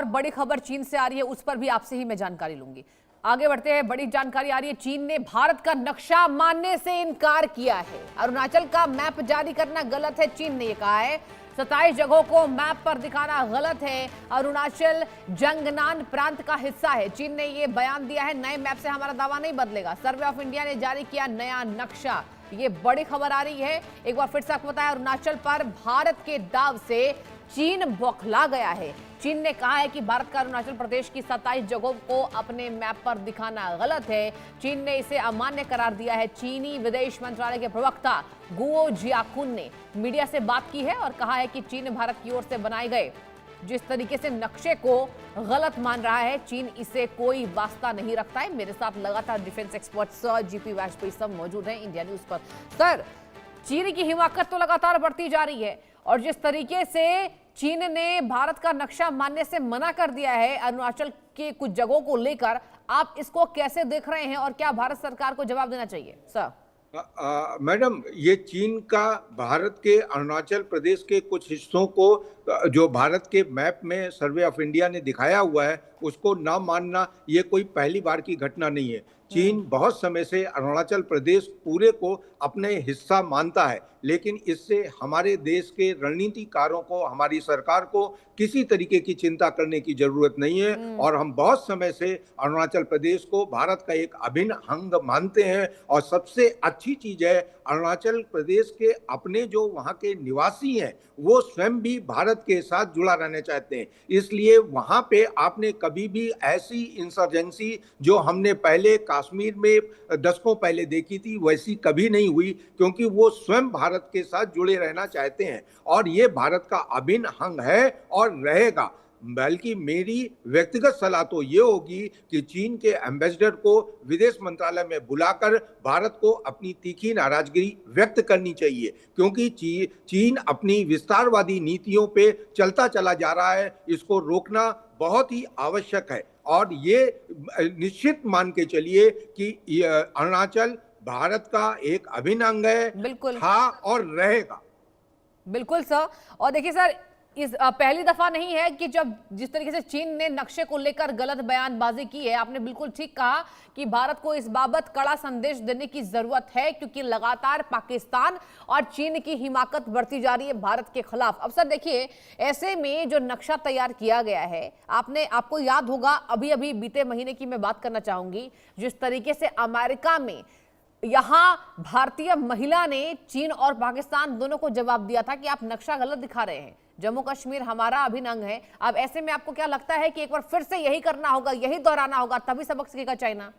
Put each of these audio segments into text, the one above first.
और बड़ी खबर चीन से आ रही है, उस पर भी आपसे ही मैं जानकारी लूंगी। आगे बढ़ते हैं। बड़ी जानकारी आ रही है, चीन ने भारत का नक्शा मानने से इनकार किया है। अरुणाचल का मैप जारी करना गलत है, चीन ने यह कहा है। 27 जगहों को मैप पर दिखाना गलत है। अरुणाचल जंगनान प्रांत का हिस्सा है। चीन ने यह बयान दिया है, नए मैप से हमारा दावा नहीं बदलेगा। सर्वे ऑफ इंडिया ने जारी किया नया नक्शा। ये बड़ी खबर आ रही है। एक बार फिर से आपको बताया, अरुणाचल पर भारत के दाव से चीन बौखला गया है। चीन ने कहा है कि भारत का अरुणाचल प्रदेश की 27 जगहों को अपने मैप पर दिखाना गलत है। चीन ने इसे अमान्य करार दिया है। चीनी विदेश मंत्रालय के प्रवक्ता गुओ जियाकुन ने मीडिया से बात की है और कहा है कि चीन भारत की ओर से बनाए गए जिस तरीके से नक्शे को गलत मान रहा है, चीन इसे कोई वास्ता नहीं रखता है। मेरे साथ लगातार defence expert sir GP Vajpayee सब मौजूद हैं इंडिया न्यूज पर। सर, चीन की हिमाकत तो लगातार बढ़ती जा रही है और जिस तरीके से चीन ने भारत का नक्शा मानने से मना कर दिया है अरुणाचल के कुछ जगहों को लेकर, आप इसको कैसे देख रहे हैं और क्या भारत सरकार को जवाब देना चाहिए? सर मैडम, ये चीन का भारत के अरुणाचल प्रदेश के कुछ हिस्सों को जो भारत के मैप में सर्वे ऑफ इंडिया ने दिखाया हुआ है उसको ना मानना ये कोई पहली बार की घटना नहीं है। चीन बहुत समय से अरुणाचल प्रदेश पूरे को अपने हिस्सा मानता है, लेकिन इससे हमारे देश के रणनीतिकारों को, हमारी सरकार को किसी तरीके की चिंता करने की जरूरत नहीं है। और हम बहुत समय से अरुणाचल प्रदेश को भारत का एक अभिन्न अंग मानते हैं। और सबसे अच्छी चीज है, अरुणाचल प्रदेश के अपने जो वहाँ के निवासी हैं वो स्वयं भी भारत के साथ जुड़ा रहना चाहते हैं। इसलिए वहाँ पे आपने कभी भी ऐसी इंसर्जेंसी जो हमने पहले कश्मीर में दशकों पहले देखी थी वैसी कभी नहीं हुई, क्योंकि वो स्वयं भारत के साथ जुड़े रहना चाहते हैं और ये भारत का अभिन्न अंग है और रहेगा। बल्कि मेरी व्यक्तिगत सलाह तो ये होगी कि चीन के एम्बेसडर को विदेश मंत्रालय में बुलाकर भारत को अपनी तीखी नाराजगी व्यक्त करनी चाहिए, क्योंकि चीन अपनी विस्तारवादी नीतियों पे चलता चला जा रहा है। इसको रोकना बहुत ही आवश्यक है और ये निश्चित मान के चलिए कि अरुणाचल भारत का एक अभिन्न अंग है, बिल्कुल था और रहेगा। बिल्कुल सर। और देखिए सर, इस पहली दफा नहीं है कि जब जिस तरीके से चीन ने नक्शे को लेकर गलत बयानबाजी की है। आपने बिल्कुल ठीक कहा कि भारत को इस बाबत कड़ा संदेश देने की जरूरत है, क्योंकि लगातार पाकिस्तान और चीन की हिमाकत बढ़ती जा रही है भारत के खिलाफ। अब सर देखिए, ऐसे में जो नक्शा तैयार किया गया है, आपको याद होगा, अभी अभी बीते महीने की मैं बात करना चाहूंगी, जिस तरीके से अमेरिका में यहां भारतीय महिला ने चीन और पाकिस्तान दोनों को जवाब दिया था कि आप नक्शा गलत दिखा रहे हैं, जम्मू कश्मीर हमारा अभिन्न अंग है। अब ऐसे में आपको क्या लगता है कि एक बार फिर से यही करना होगा, यही दोहराना होगा, तभी सबक सीखेगा चाइना?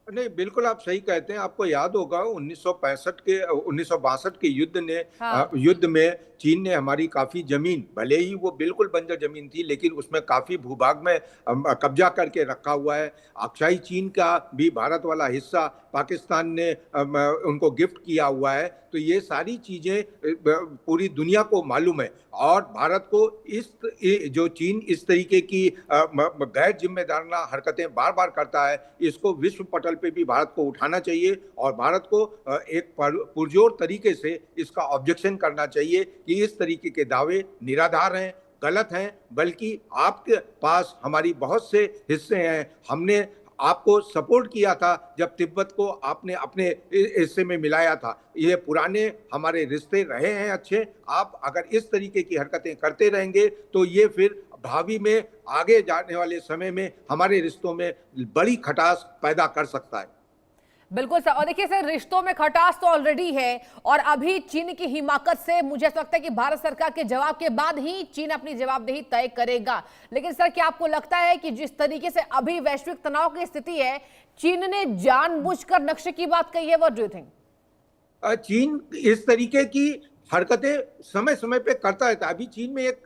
नहीं, बिल्कुल आप सही कहते हैं। आपको याद होगा 1962 के युद्ध में चीन ने हमारी काफी जमीन, भले ही वो बिल्कुल बंजर जमीन थी, लेकिन उसमें काफी भूभाग में कब्जा करके रखा हुआ है। अक्साई चीन का भी भारत वाला हिस्सा पाकिस्तान ने उनको गिफ्ट किया हुआ है। तो ये सारी चीजें पूरी दुनिया को मालूम है और भारत को जो चीन इस तरीके की गैर जिम्मेदाराना हरकतें बार बार करता है, इसको विश्व पटल पे भी भारत को उठाना चाहिए और भारत को एक पुरजोर तरीके से इसका ऑब्जेक्शन करना चाहिए कि इस तरीके के दावे निराधार हैं, गलत हैं। बल्कि आपके पास हमारी बहुत से हिस्से हैं। हमने आपको सपोर्ट किया था जब तिब्बत को आपने अपने हिस्से में मिलाया था। ये पुराने हमारे रिश्ते रहे हैं अच्छे। आप अगर इस तरीके की हरकतें करते रहेंगे तो ये फिर भावी में आगे जाने वाले समय में हमारे रिश्तों में बड़ी खटास पैदा कर सकता है। बिल्कुल सर। और देखिए सर, रिश्तों में खटास तो ऑलरेडी है और अभी चीन की हिमाकत से मुझे लगता है कि भारत सरकार के जवाब के बाद ही चीन अपनी जवाबदेही तय करेगा। लेकिन सर, क्या आपको लगता है कि जिस तरीके से अभी वैश्विक तनाव की स्थिति है, चीन ने जानबूझकर नक्शे की बात कही है? What do you think? चीन इस तरीके की हरकतें समय समय पे करता रहता है। अभी चीन में एक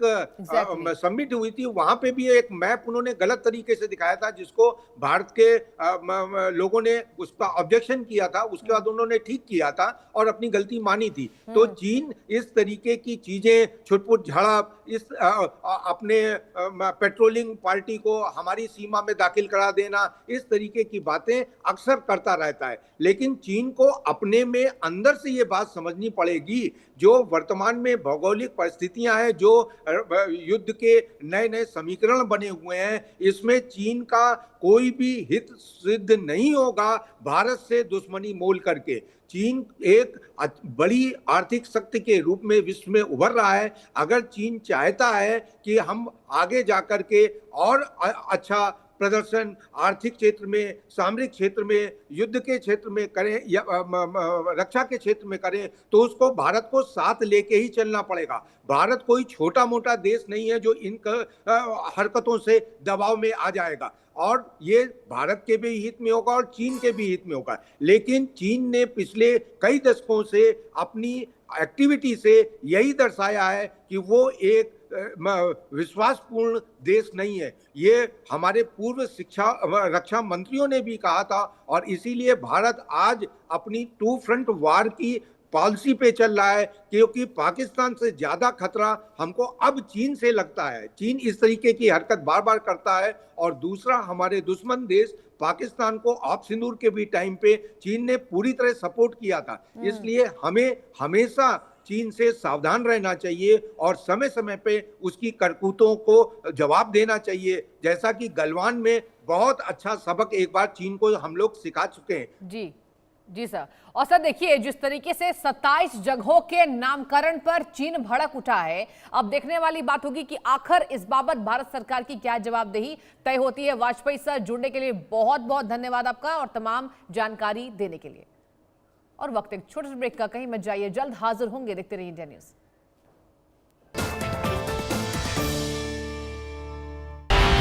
समिट हुई थी, वहां पे भी एक मैप उन्होंने गलत तरीके से दिखाया था, जिसको भारत के लोगों ने उसका ऑब्जेक्शन किया था। उसके बाद उन्होंने ठीक किया था और अपनी गलती मानी थी। तो चीन इस तरीके की चीजें, छुटपुट झड़प, इस अपने पेट्रोलिंग पार्टी को हमारी सीमा में दाखिल करा देना, इस तरीके की बातें अक्सर करता रहता है। लेकिन चीन को अपने में अंदर से ये बात समझनी पड़ेगी, जो जो वर्तमान में भौगोलिक परिस्थितियां हैं, जो युद्ध के नए नए समीकरण बने हुए हैं, इसमें चीन का कोई भी हित सिद्ध नहीं होगा भारत से दुश्मनी मोल करके। चीन एक बड़ी आर्थिक शक्ति के रूप में विश्व में उभर रहा है। अगर चीन चाहता है कि हम आगे जाकर के और अच्छा प्रदर्शन आर्थिक क्षेत्र में, सामरिक क्षेत्र में, युद्ध के क्षेत्र में करें या रक्षा के क्षेत्र में करें, तो उसको भारत को साथ लेके ही चलना पड़ेगा। भारत कोई छोटा मोटा देश नहीं है जो इन हरकतों से दबाव में आ जाएगा, और ये भारत के भी हित में होगा और चीन के भी हित में होगा। लेकिन चीन ने पिछले कई दशकों से अपनी एक्टिविटी से यही दर्शाया है कि वो एक विश्वासपूर्ण देश नहीं है। ये हमारे पूर्व रक्षा मंत्रियों ने भी कहा था, और इसीलिए भारत आज अपनी टू फ्रंट वार की पॉलिसी पे चल रहा है, क्योंकि पाकिस्तान से ज्यादा खतरा हमको अब चीन से लगता है। चीन इस तरीके की हरकत बार बार करता है, और दूसरा हमारे दुश्मन देश पाकिस्तान को आप सिंदूर के भी टाइम पे चीन ने पूरी तरह सपोर्ट किया था। इसलिए हमें हमेशा चीन से सावधान रहना चाहिए और समय समय पे उसकी करतूतों को जवाब देना चाहिए, जैसा कि गलवान में बहुत अच्छा सबक एक बार चीन को हम लोग सिखा चुके हैं। जी जी सर। और सर देखिए, जिस तरीके से 27 जगहों के नामकरण पर चीन भड़क उठा है, अब देखने वाली बात होगी कि आखिर इस बाबत भारत सरकार की क्या जवाबदेही तय होती है। वाजपेयी सर, जुड़ने के लिए बहुत बहुत धन्यवाद आपका और तमाम जानकारी देने के लिए। और वक्त एक छोटे से ब्रेक का, कहीं मत जाइए, जल्द हाजिर होंगे। देखते रहिए इंडिया न्यूज।